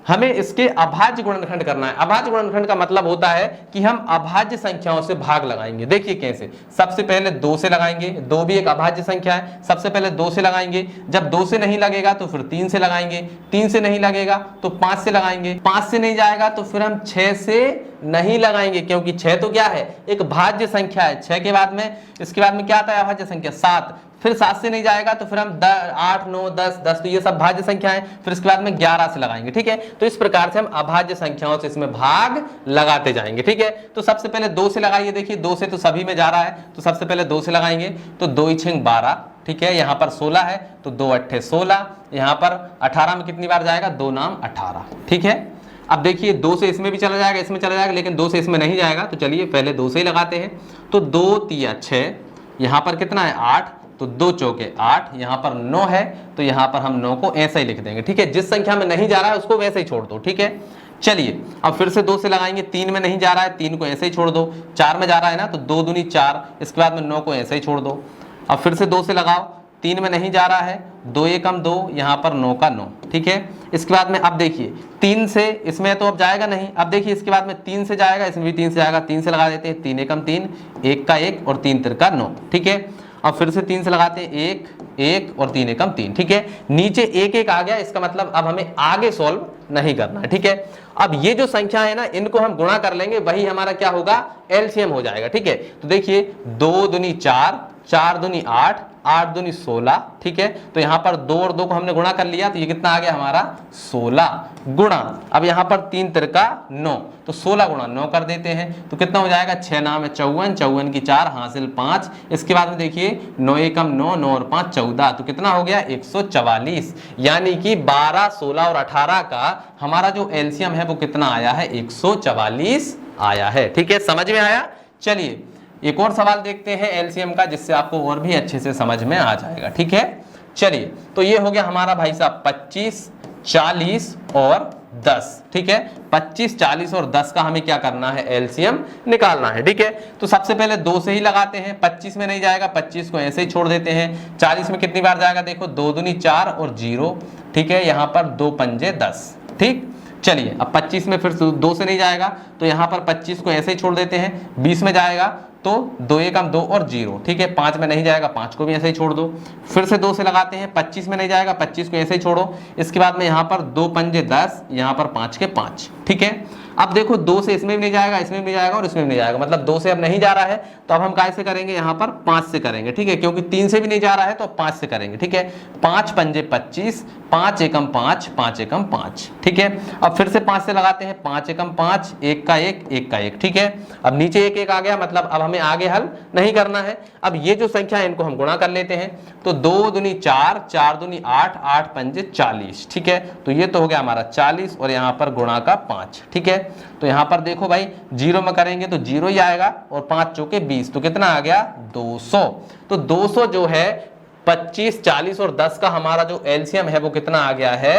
A: हमें इसके अभाज्य गुणनखंड करना है। अभाज्य गुणनखंड का मतलब होता है कि हम अभाज्य संख्याओं से भाग लगाएंगे। देखिए कैसे, सबसे पहले 2 से लगाएंगे, 2 भी एक अभाज्य संख्या है, सबसे पहले 2 से लगाएंगे, जब 2 से नहीं लगेगा तो फिर 3 से लगाएंगे, 3 से नहीं लगेगा तो 5 से लगाएंगे, 5 से नहीं जाएगा तो फिर हम 6 से नहीं लगाएंगे, क्योंकि 6 तो क्या है, एक भाज्य संख्या है। 6 के बाद में, इसके बाद में क्या आता है, अभाज्य संख्या 7, फिर 7 से नहीं जाएगा तो फिर हम 8, 9, 10, तो ये सब भाज्य संख्या है, फिर इसके बाद में 11 से लगाएंगे, ठीक है। तो इस प्रकार से हम अभाज्य संख्याओं से इसमें भाग लगाते जाएंगे, ठीक है। तो सबसे पहले 2 से लगाइए, देखिए 2 से तो सभी में जा रहा है, तो सबसे पहले 2 से लगाएंगे, तो 2 × 6 = 12, ठीक है। यहाँ पर 16 है तो 2 × 8 = 16, यहाँ पर 18 में कितनी बार जाएगा, 2 नाम 18, ठीक है। अब देखिए 2 से इसमें भी चला जाएगा, इसमें चला जाएगा, लेकिन 2 से इसमें नहीं जाएगा, तो चलिए पहले 2 से ही लगाते हैं। तो 2 × 3 = 6, यहाँ पर कितना है 8, तो 2 × 4 = 8, यहाँ पर 9 है तो यहाँ पर हम 9 को ऐसे ही लिख देंगे, ठीक है। जिस संख्या में नहीं जा रहा है उसको वैसे ही छोड़ दो, ठीक है। चलिए अब फिर से 2 से लगाएंगे, 3 में नहीं जा रहा है, 3 को ऐसे ही छोड़ दो, 4 में जा रहा है ना, तो 2 दूनी 4, इसके बाद में 9 को ऐसे ही छोड़ दो। अब फिर से 2 से लगाओ, 3 में नहीं जा रहा है, 2 × 1 = 2, यहाँ पर 9 का 9, ठीक है। इसके बाद में अब देखिए 3 से इसमें तो अब जाएगा नहीं, अब देखिए इसके बाद में 3 से जाएगा, इसमें भी 3 से जाएगा, 3 से लगा देते हैं, 3 × 1 = 3, 1 का 1 और 3 × 3 = 9, ठीक है। अब फिर से 3 से लगाते हैं, 1, 1 और 3 × 1 = 3, ठीक है। नीचे 1, 1 आ गया, इसका मतलब अब हमें आगे सॉल्व नहीं करना है, ठीक है। अब ये जो संख्या है ना, इनको हम गुणा कर लेंगे, वही हमारा क्या होगा, एलसीएम हो जाएगा, ठीक है। तो देखिए 2 दूनी 4, 4 दूनी 8, 8 दूनी 16, ठीक है। तो यहाँ पर 2 और 2 को हमने गुणा कर लिया, तो ये कितना आ गया हमारा 16 गुणा, अब यहाँ पर 3 × 3 = 9, तो 16 × 9 कर देते हैं, तो कितना हो जाएगा, 6 नाम 54, 54 की 4 हासिल 5, इसके बाद में देखिए 9 × 1 = 9, 9 और 5 = 14, तो कितना हो गया 144, यानी कि 12, 16 और 18 का हमारा जो एलसीएम है वो कितना आया है, 144 आया है, ठीक है। समझ में आया। चलिए एक और सवाल देखते हैं एलसीएम का, जिससे आपको और भी अच्छे से समझ में आ जाएगा, ठीक है। चलिए तो ये हो गया हमारा भाई साहब 25, 40 और 10, ठीक है। 25, 40 और 10 का हमें क्या करना है, एलसीएम निकालना है, ठीक है। तो सबसे पहले 2 से ही लगाते हैं, 25 में नहीं जाएगा, 25 को ऐसे ही छोड़ देते हैं। 40 में कितनी बार जाएगा, देखो 2 दूनी 4 और 0, ठीक है। यहाँ पर 2 पंजे 10, ठीक। चलिए अब 25 में फिर 2 से नहीं जाएगा, तो यहाँ पर 25 को ऐसे ही छोड़ देते हैं। 20 में जाएगा तो 2 × 1 = 2 और 0, ठीक है। 5 में नहीं जाएगा, 5 को भी ऐसे ही छोड़ दो। फिर से 2 से लगाते हैं, 25 में नहीं जाएगा, 25 को ऐसे ही छोड़ो। इसके बाद में यहाँ पर 2 पंजे 10, यहाँ पर 5 के 5, ठीक है। अब देखो 2 से इसमें भी नहीं जाएगा, इसमें भी नहीं जाएगा और इसमें भी नहीं जाएगा, मतलब 2 से अब नहीं जा रहा है, तो अब हम कैसे करेंगे, यहाँ पर 5 से करेंगे, ठीक है। क्योंकि 3 से भी नहीं जा रहा है तो 5 से करेंगे, ठीक है। 5 पंजे 25, 5 एकम 5, 5 एकम 5, ठीक है। अब फिर से 5 से लगाते हैं, 5 एकम 5, 1 का 1, 1 का 1, ठीक है। अब नीचे 1, 1 आ गया, मतलब अब हमें आगे हल नहीं करना है। अब ये जो संख्या है इनको हम गुणा कर लेते हैं, तो 2 दूनी 4, 4 दूनी 8, 8 पंजे 40, ठीक है। तो ये तो हो गया हमारा 40 और यहाँ पर गुणा का 5, ठीक है। तो यहाँ पर देखो भाई 0 में करेंगे तो 0 ही आएगा और 5 चौके 20, तो कितना आ गया 200। तो 200 जो है 25, 40 और 10 का हमारा जो एलसीएम है वो कितना आ गया है,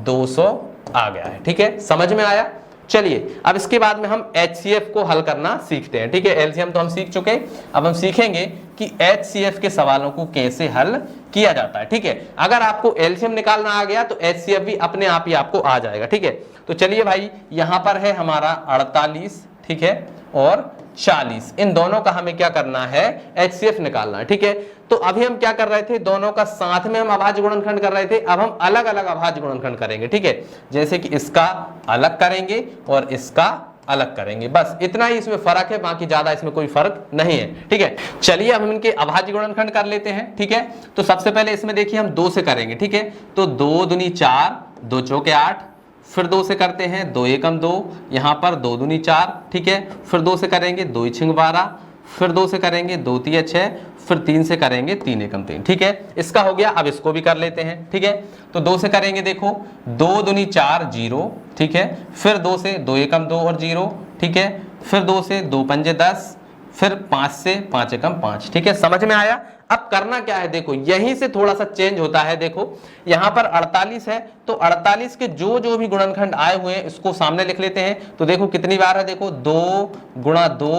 A: 200 आ गया है, ठीक है। समझ में आया। चलिए अब इसके बाद में हम एचसीएफ को हल करना सीखते हैं, ठीक है। एलसीएम तो हम सीख चुके, अब हम सीखेंगे कि एचसीएफ के सवालों को कैसे हल किया जाता है, ठीक है। अगर आपको एलसीएम निकालना आ गया तो एचसीएफ भी अपने आप ही आपको आ जाएगा, ठीक है। तो चलिए भाई यहाँ पर है हमारा 48, ठीक है, और 40, इन दोनों का हमें क्या करना है, एचसीएफ निकालना है, ठीक है। तो अभी हम क्या कर रहे थे, दोनों का साथ में हम अभाज्य गुणनखंड कर रहे थे, अब हम अलग अलग अभाज्य गुणनखंड करेंगे, ठीक है। जैसे कि इसका अलग करेंगे और इसका अलग करेंगे, बस इतना ही इसमें फर्क है, बाकी ज्यादा इसमें कोई फर्क नहीं है, ठीक है। चलिए अब हम इनके अभाज्य गुणनखंड कर लेते हैं, ठीक है। तो सबसे पहले इसमें देखिए हम 2 से करेंगे, ठीक है। तो 2 दूनी 4, 2 चौके 8, फिर 2 से करते हैं 2 एकम 2, यहाँ पर 2 दूनी 4, ठीक है, फिर 2 से करेंगे 2 छिंग 12, फिर 2 से करेंगे 2 तिया 6, फिर 3 से करेंगे 3 एकम 3, ठीक है, इसका हो गया। अब इसको भी कर लेते हैं, ठीक है, तो 2 से करेंगे, देखो 2 दूनी 4 0, ठीक है, फिर 2 से 2 एकम 2 और 0, ठीक है, फिर 2 से 2 पंजे 10, फिर 5 से 5 एकम 5, ठीक है, समझ में आया। अब करना क्या है, देखो यहीं से थोड़ा सा चेंज होता है। देखो यहां पर 48 है, तो 48 के जो जो भी गुणनखंड आए हुए हैं इसको सामने लिख लेते हैं। तो देखो कितनी बार है, देखो 2 गुणा 2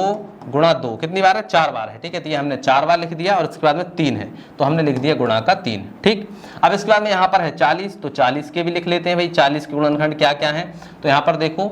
A: गुणा 2 कितनी बार है, 4 बार है, ठीक है, तो ये हमने 4 बार लिख दिया और इसके बाद में 3 है तो हमने लिख दिया गुणा का 3, ठीक। अब इसके बाद में यहाँ पर है 40, तो 40 के भी लिख लेते हैं भाई, 40 के गुणनखंड क्या क्या है। तो यहाँ पर देखो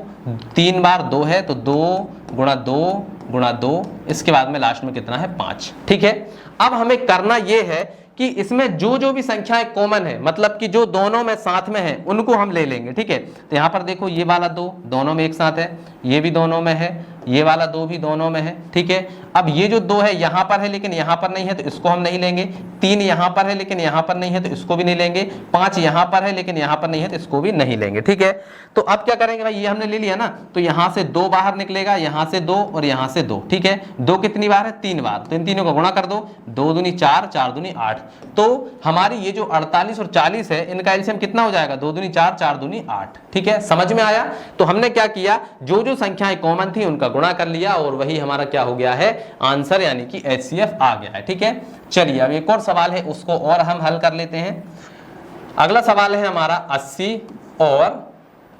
A: 3 बार 2 है, तो 2 गुणा 2 गुणा 2, इसके बाद में लास्ट में कितना है 5, ठीक है। अब हमें करना यह है कि इसमें जो जो भी संख्याएं कॉमन है, मतलब कि जो दोनों में साथ में है उनको हम ले लेंगे, ठीक है। तो यहाँ पर देखो ये वाला 2 दोनों में एक साथ है, ये भी दोनों में है, ये वाला 2 भी दोनों में है, ठीक है। अब ये जो 2 है यहाँ पर है लेकिन यहाँ पर नहीं है तो इसको हम नहीं लेंगे, 3 यहाँ पर है लेकिन यहाँ पर नहीं है तो इसको भी नहीं लेंगे, 5 यहाँ पर है लेकिन यहाँ पर नहीं है तो इसको भी नहीं लेंगे, ठीक है। तो अब क्या करेंगे भाई, ये हमने ले लिया ना, तो यहाँ से 2 बाहर निकलेगा, यहाँ से 2 और यहाँ से 2, ठीक है। 2 कितनी बार है, 3 बार, तो इन तीनों का गुणा कर दो, 2 दूनी 4, 4 दूनी 8। तो हमारी ये जो 48 और 40 है इनका एलसीएम कितना हो जाएगा, 2 दूनी 4, 4 दूनी 8, ठीक है, समझ में आया। तो हमने क्या किया, जो जो संख्याएं कॉमन थी उनका गुणा कर लिया और वही हमारा क्या हो गया है, आंसर यानी कि HCF आ गया है, ठीक है। चलिए अब एक और सवाल है उसको और हम हल कर लेते हैं। अगला सवाल है हमारा 80 और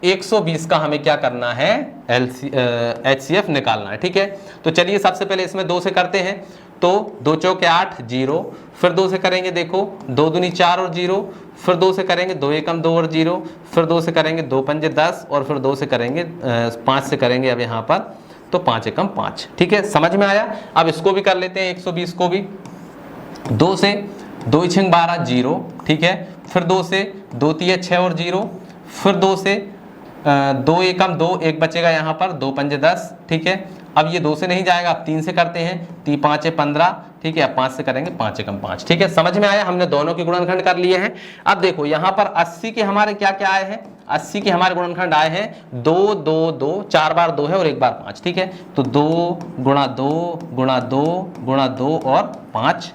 A: 120 का हमें क्या करना है, HCF निकालना है, ठीक है। तो चलिए सबसे पहले इसमें 2 से करते हैं, तो 2 चौके 8 0, फिर 2 से करेंगे, देखो 2 दूनी 4 और 0, फिर 2 से करेंगे 2 एकम 2 और 0, फिर 2 से करेंगे 2 पंजे 10 और फिर 2 से करेंगे 5 से करेंगे अब यहाँ पर तो 5 एकम 5, ठीक है, समझ में आया। अब इसको भी कर लेते हैं 120 को भी, 2 से 2 छिंग 12 0, ठीक है, फिर 2 से 2 तिया 6 और 0, फिर 2 से 2 एकम 2, एक बचेगा यहाँ पर 2 पंजे 10, ठीक है। अब ये 2 से नहीं जाएगा, अब 3 से करते हैं, 3 5 15, ठीक है, अब 5 से करेंगे 5 एकम 5, ठीक है, समझ में आया। हमने दोनों के गुणनखंड कर लिए हैं। अब देखो यहाँ पर 80 के हमारे क्या क्या आए हैं, 80 के हमारे गुणनखंड आए हैं 2 2 2, 4 बार 2 है और 1 बार 5, ठीक है। तो 2 गुणा 2 गुणा 2 गुणा 2 और 5।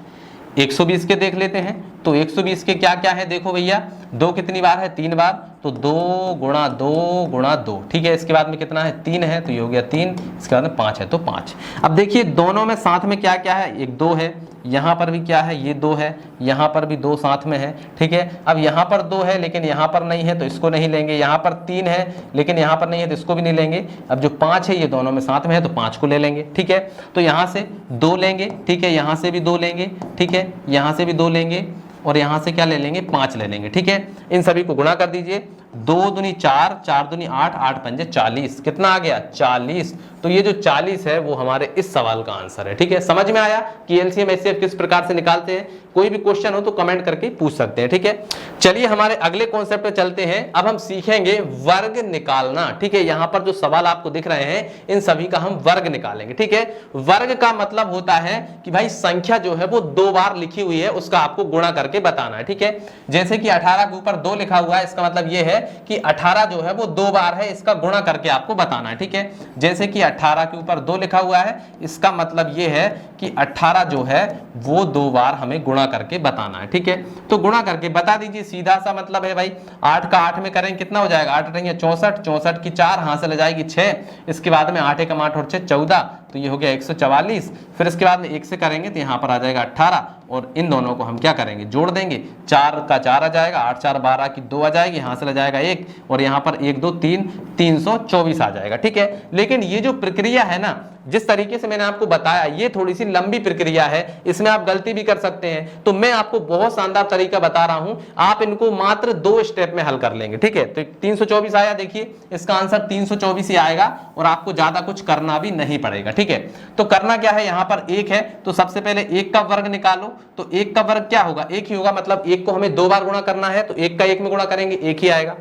A: 120 के देख लेते हैं, तो 120 के क्या क्या है, देखो भैया 2 कितनी बार है, 3 बार, तो 2 गुणा 2 गुणा 2, ठीक है, इसके बाद में कितना है 3 है तो ये हो गया 3, इसके बाद में 5 है तो 5। अब देखिए दोनों में साथ में क्या क्या है, एक 2 है, यहाँ पर भी क्या है, ये 2 है, यहाँ पर भी 2 साथ में है, ठीक है। अब यहाँ पर 2 है लेकिन यहाँ पर नहीं है तो इसको नहीं लेंगे, यहाँ पर 3 है लेकिन यहाँ पर नहीं है तो इसको भी नहीं लेंगे। अब जो 5 है ये दोनों में साथ में है तो 5 को ले लेंगे, ठीक है। तो यहाँ से 2 लेंगे, ठीक है, यहाँ से भी 2 लेंगे, ठीक है, यहाँ से भी 2 लेंगे और यहाँ से क्या ले लेंगे, 5 ले लेंगे, ठीक है। इन सभी को गुणा कर दीजिए, 2 दूनी 4, 4 दूनी 8, 8 पंजे 40, कितना आ गया 40। तो ये जो 40 है वो हमारे इस सवाल का आंसर है, ठीक है। समझ में आया कि एलसीएम एचसीएफ किस प्रकार से निकालते हैं। कोई भी क्वेश्चन हो तो कमेंट करके पूछ सकते हैं, ठीक है। चलिए हमारे अगले कॉन्सेप्ट पे चलते हैं। अब हम सीखेंगे वर्ग निकालना, ठीक है। यहाँ पर जो सवाल आपको दिख रहे हैं इन सभी का हम वर्ग निकालेंगे, ठीक है। वर्ग का मतलब होता है कि भाई संख्या जो है वो 2 बार लिखी हुई है उसका आपको गुणा करके बताना है, ठीक है। जैसे कि 18 के ऊपर 2 लिखा हुआ है, इसका मतलब ये है कि 18 जो है वो 2 बार है, इसका गुणा करके आपको बताना है, ठीक है। जैसे कि 18 के ऊपर 2 लिखा हुआ है, इसका मतलब ये है कि 18 जो है वो 2 बार हमें गुणा करके बताना है, ठीक है। तो गुणा करके बता दीजिए, सीधा सा मतलब है भाई 8 का 8 में करेंगे कितना हो जाएगा, 8 रहेंगे 64, 64 की 4 हासिल हो जाएगी 6, इसके बाद में 8 एकम 8 और 6 14, तो ये हो गया 144। फिर इसके बाद में 1 से करेंगे तो यहाँ पर आ जाएगा 18 और इन दोनों को हम क्या करेंगे, जोड़ देंगे, 4 का 4 आ जाएगा, 8 4 12 की 2 आ जाएगी, यहाँ से आ जाएगा 1 और यहाँ पर 1 2 3 324 आ जाएगा, ठीक है। लेकिन ये जो प्रक्रिया है ना, जिस तरीके से मैंने आपको बताया, ये थोड़ी सी लंबी प्रक्रिया है, इसमें आप गलती भी कर सकते हैं। तो मैं आपको बहुत शानदार तरीका बता रहा हूं, आप इनको मात्र 2 स्टेप में हल कर लेंगे, ठीक है। तो 324 आया, देखिए इसका आंसर 324 ही आएगा और आपको ज्यादा कुछ करना भी नहीं पड़ेगा, ठीक है। तो करना क्या है, यहाँ पर 1 है तो सबसे पहले 1 का वर्ग निकालो। तो 1 का वर्ग क्या होगा, 1 ही होगा, मतलब 1 को हमें 2 बार गुणा करना है तो 1 का 1 में गुणा करेंगे 1 ही आएगा।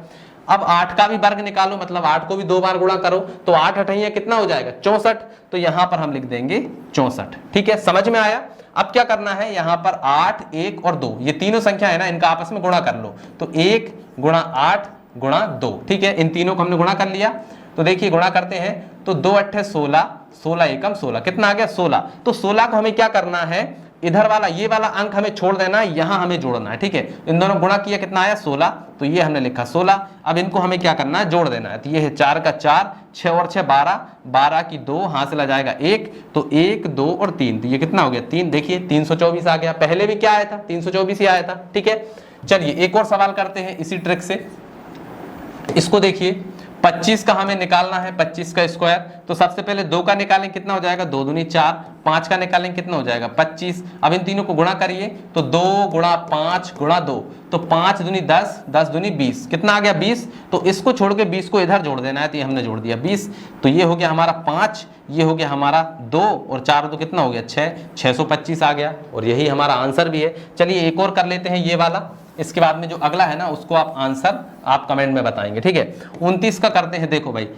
A: अब 8 का भी वर्ग निकालो, मतलब 8 को भी 2 बार गुणा करो तो 8 अठैया कितना हो जाएगा 64, तो यहां पर हम लिख देंगे 64, ठीक है। समझ में आया। अब क्या करना है, यहां पर 8 1 और 2 ये तीनों संख्या है ना, इनका आपस में गुणा कर लो। तो 1 गुणा 8 गुणा 2, ठीक है। इन तीनों को हमने गुणा कर लिया। तो देखिए गुणा करते हैं तो 2 अट्ठे 16, 16 एकम 16, कितना आ गया 16। तो 16 को हमें क्या करना है, इधर वाला ये वाला अंक हमें छोड़ देना है, यहां हमें जोड़ना है, ठीक है। इन दोनों गुणा किया कितना आया 16, तो ये हमने लिखा 16। अब इनको हमें क्या करना है, जोड़ देना है। तो ये है 4 का 4, 6 और 6 12, 12 की 2, हाथ से ला जाएगा 1, तो 1 2 और 3, तो ये कितना हो गया 3। देखिए 324 आ गया, पहले भी क्या आया था 324 ही आया था, ठीक है। चलिए एक और सवाल करते हैं इसी ट्रिक से। इसको देखिए 25 का हमें निकालना है, 25 का स्क्वायर। तो सबसे पहले 2 का निकालें, कितना हो जाएगा 2 दूनी 4, 5 का निकालें कितना हो जाएगा 25। अब इन तीनों को गुणा करिए तो 2 गुणा 5 गुणा 2, तो 5 दूनी 10, 10 दूनी 20, कितना आ गया 20। तो इसको छोड़ के 20 को इधर जोड़ देना है, तो ये हमने जोड़ दिया 20। तो ये हो गया हमारा 5, ये हो गया हमारा 2 और 4 तो कितना हो गया 6, 625 आ गया, और यही हमारा आंसर भी है। चलिए एक और कर लेते हैं ये वाला, इसके बाद में जो अगला है ना उसको आप आंसर आप कमेंट में बताएंगे, ठीक है। 29 का करते हैं, देखो भाई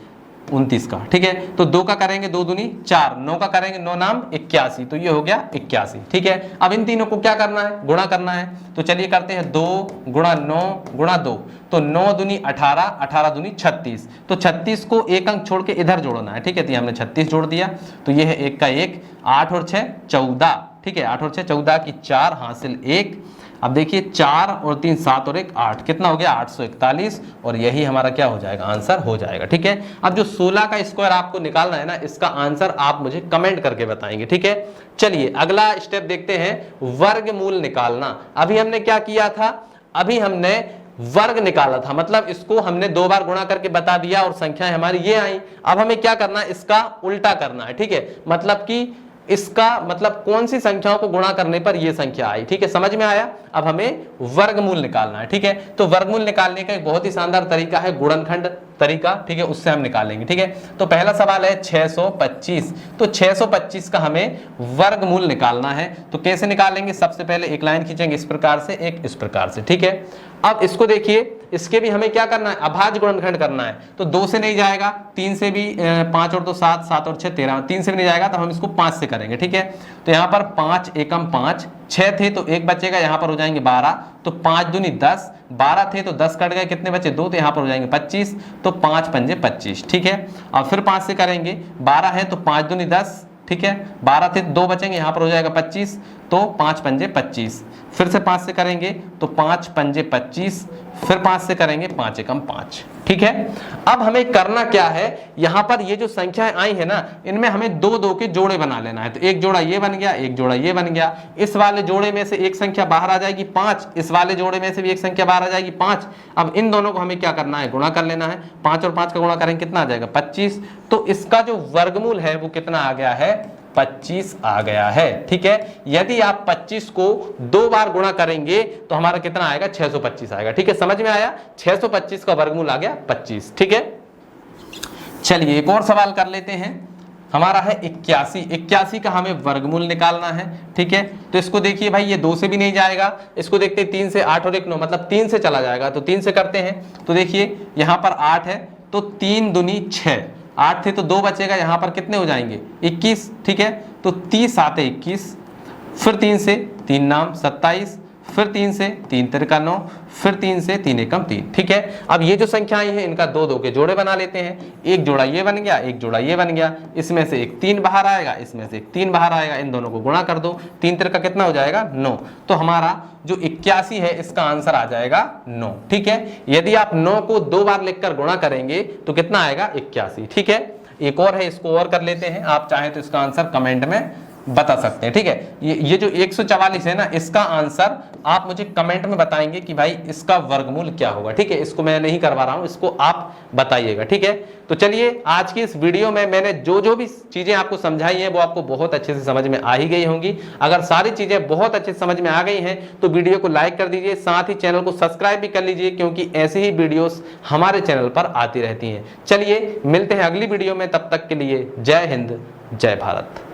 A: 29 का, ठीक है। तो 2 का करेंगे 2 दूनी 4, 9 का करेंगे 9 नाम 81, तो ये हो गया 81, ठीक है। अब इन तीनों को क्या करना है, गुणा करना है। तो चलिए करते हैं 2 गुणा 9 गुणा 2, तो 9 दूनी 18, 18 दूनी 36, तो 36 को एक अंक छोड़ के इधर जोड़ना है, ठीक है। तो हमने 36 जोड़ दिया, तो ये है 1 का 1, 8 और 6 14, ठीक है। 8 और 6 14 की 4, हासिल 1। अब देखिए 4 और 3 7 और 1 8, कितना हो गया 841, और यही हमारा क्या हो जाएगा आंसर हो जाएगा, ठीक है। अब जो 16 का स्क्वायर आपको निकालना है ना, इसका आंसर आप मुझे कमेंट करके बताएंगे, ठीक है। चलिए अगला स्टेप देखते हैं, वर्गमूल निकालना। अभी हमने क्या किया था, अभी हमने वर्ग निकाला था, मतलब इसको हमने 2 बार गुणा करके बता दिया और संख्याएं हमारी ये आई। अब हमें क्या करना है, इसका उल्टा करना है, ठीक है। मतलब कि इसका मतलब कौन सी संख्याओं को गुणा करने पर ये संख्या आई, ठीक है, समझ में आया। अब हमें वर्गमूल निकालना है, ठीक है। तो वर्गमूल निकालने का एक बहुत ही शानदार तरीका है गुणनखंड तरीका, ठीक है, उससे हम निकालेंगे, ठीक है। तो पहला सवाल है 625, तो 625 का हमें वर्गमूल निकालना है। तो कैसे निकालेंगे, सबसे पहले एक लाइन खींचेंगे इस प्रकार से, एक इस प्रकार से, ठीक है। अब इसको देखिए, इसके भी हमें क्या करना है, अभाज्य गुणनखंड करना है। तो 2 से नहीं जाएगा, 3 से भी, 5 और 2 7, 7 और 6 13, 3 से भी नहीं जाएगा, तो हम इसको 5 से करेंगे, ठीक है। तो यहाँ पर 5 एकम 5, 6 थे तो 1 बचेगा, यहाँ पर हो जाएंगे 12, तो 5 दूनी 10, 12 थे तो 10 कट गए, कितने बचे 2, तो यहाँ पर हो जाएंगे 25, तो 5 पंजे 25, ठीक है। अब फिर 5 से करेंगे, 12 है तो 5 दूनी 10, ठीक है, 12 थे 2 बचेंगे, यहाँ पर हो जाएगा 25, तो 5 पंजे 25। फिर से 5 से करेंगे तो 5 पंजे 25, फिर 5 से करेंगे 5 एकम 5, ठीक है। अब हमें करना क्या है, यहां पर ये जो संख्याएं आई है ना, इनमें हमें 2 के जोड़े बना लेना है। तो एक जोड़ा ये बन गया, एक जोड़ा ये बन गया, इस वाले जोड़े में से एक संख्या बाहर आ जाएगी 5, इस वाले जोड़े में से भी एक संख्या बाहर आ जाएगी 5। अब इन दोनों को हमें क्या करना है, गुणा कर लेना है। 5 और 5 का गुणा करेंगे कितना आ जाएगा 25, तो इसका जो वर्गमूल है वो कितना आ गया है 25 आ गया है, ठीक है। यदि आप 25 को 2 बार गुणा करेंगे तो हमारा कितना आएगा 625 आएगा, ठीक है, समझ में आया। 625 का वर्गमूल आ गया 25, ठीक है। चलिए एक और सवाल कर लेते हैं, हमारा है 81, 81 का हमें वर्गमूल निकालना है, ठीक है। तो इसको देखिए भाई, ये 2 से भी नहीं जाएगा, इसको देखते 3 से 8 और 1 9, मतलब 3 से चला जाएगा, तो 3 से करते हैं। तो देखिए यहाँ पर 8 है तो 3 दूनी 6, 8 थे तो 2 बचेगा, यहाँ पर कितने हो जाएंगे 21, ठीक है। तो 30 7 21, फिर 3 से 3 नाम 27, फिर 3 से 3 तिरका 9, फिर 3 से 3 एकम 3, ठीक है। अब ये जो संख्याएं हैं इनका 2 के जोड़े बना लेते हैं। एक जोड़ा ये बन गया, एक जोड़ा ये बन गया, इसमें से एक 3 बाहर आएगा, इसमें से एक 3 बाहर आएगा, इन दोनों को गुणा कर दो, 3 तिरका कितना हो जाएगा 9, तो हमारा जो 81 है इसका आंसर आ जाएगा 9, ठीक है। यदि आप 9 को 2 बार लिखकर गुणा करेंगे तो कितना आएगा 81, ठीक है। एक और है, इसको और कर लेते हैं, आप चाहें तो इसका आंसर कमेंट में बता सकते हैं, ठीक है। ये जो 144 है ना, इसका आंसर आप मुझे कमेंट में बताएंगे कि भाई इसका वर्गमूल क्या होगा, ठीक है। इसको मैं नहीं करवा रहा हूं, इसको आप बताइएगा, ठीक है। तो चलिए आज की इस वीडियो में मैंने जो भी चीजें आपको समझाई हैं वो आपको बहुत अच्छे से समझ में आ ही गई होंगी। अगर सारी चीजें बहुत अच्छे से समझ में आ गई हैं तो वीडियो को लाइक कर दीजिए, साथ ही चैनल को सब्सक्राइब भी कर लीजिए, क्योंकि ऐसी ही वीडियोस हमारे चैनल पर आती रहती हैं। चलिए मिलते हैं अगली वीडियो में, तब तक के लिए जय हिंद जय भारत।